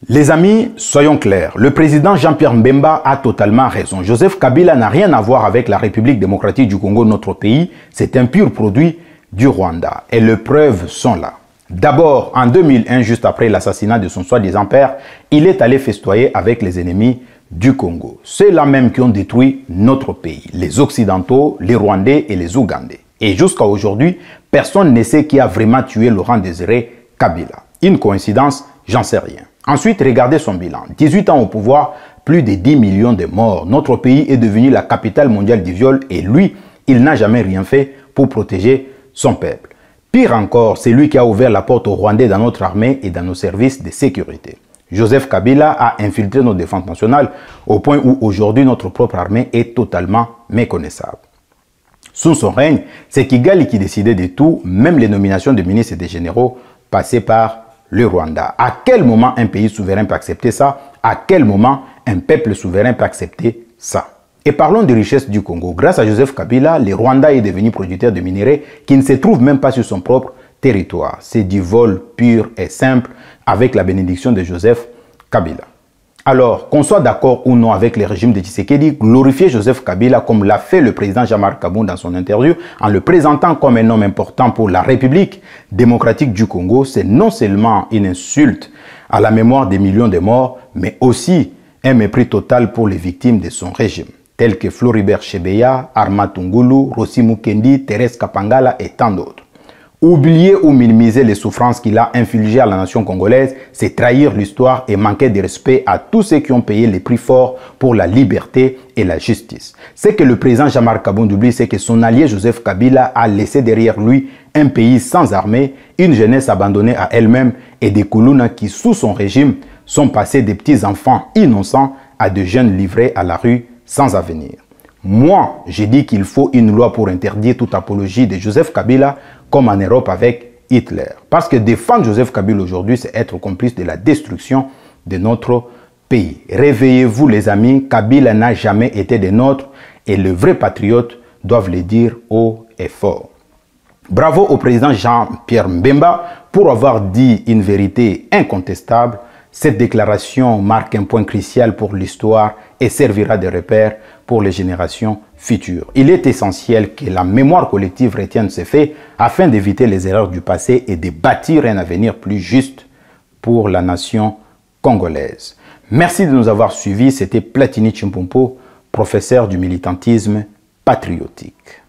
Les amis, soyons clairs, le président Jean-Pierre Mbemba a totalement raison. Joseph Kabila n'a rien à voir avec la République démocratique du Congo, notre pays. C'est un pur produit du Rwanda. Et les preuves sont là. D'abord, en 2001, juste après l'assassinat de son soi-disant père, il est allé festoyer avec les ennemis du Congo. Ceux-là même qui ont détruit notre pays. Les Occidentaux, les Rwandais et les Ougandais. Et jusqu'à aujourd'hui, personne ne sait qui a vraiment tué Laurent Désiré Kabila. Une coïncidence? J'en sais rien. Ensuite, regardez son bilan. 18 ans au pouvoir, plus de 10 millions de morts. Notre pays est devenu la capitale mondiale du viol et lui, il n'a jamais rien fait pour protéger son peuple. Pire encore, c'est lui qui a ouvert la porte aux Rwandais dans notre armée et dans nos services de sécurité. Joseph Kabila a infiltré nos défenses nationales au point où aujourd'hui notre propre armée est totalement méconnaissable. Sous son règne, c'est Kigali qui décidait de tout, même les nominations de ministres et de généraux passaient par le Rwanda. À quel moment un pays souverain peut accepter ça? À quel moment un peuple souverain peut accepter ça? Et parlons des richesses du Congo. Grâce à Joseph Kabila, le Rwanda est devenu producteur de minerais qui ne se trouvent même pas sur son propre territoire. C'est du vol pur et simple avec la bénédiction de Joseph Kabila. Alors, qu'on soit d'accord ou non avec le régime de Tshisekedi, glorifier Joseph Kabila comme l'a fait le président Jean-Marc Kaboun dans son interview, en le présentant comme un homme important pour la République démocratique du Congo, c'est non seulement une insulte à la mémoire des millions de morts, mais aussi un mépris total pour les victimes de son régime, tels que Floribert Chebeya, Arma Tungulu, Rossi Mukendi, Thérèse Kapangala et tant d'autres. Oublier ou minimiser les souffrances qu'il a infligées à la nation congolaise, c'est trahir l'histoire et manquer de respect à tous ceux qui ont payé les prix forts pour la liberté et la justice. Ce que le président Jean-Marc Kaboun oublie, c'est que son allié Joseph Kabila a laissé derrière lui un pays sans armée, une jeunesse abandonnée à elle-même et des Koulouna qui, sous son régime, sont passés des petits enfants innocents à de jeunes livrés à la rue sans avenir. Moi, j'ai dit qu'il faut une loi pour interdire toute apologie de Joseph Kabila, comme en Europe avec Hitler. Parce que défendre Joseph Kabila aujourd'hui, c'est être complice de la destruction de notre pays. Réveillez-vous les amis, Kabila n'a jamais été des nôtres et les vrais patriotes doivent le dire haut et fort. Bravo au président Jean-Pierre Mbemba pour avoir dit une vérité incontestable. Cette déclaration marque un point crucial pour l'histoire et servira de repère pour les générations futures. Il est essentiel que la mémoire collective retienne ces faits afin d'éviter les erreurs du passé et de bâtir un avenir plus juste pour la nation congolaise. Merci de nous avoir suivis. C'était Platini Chimpumpo, professeur du militantisme patriotique.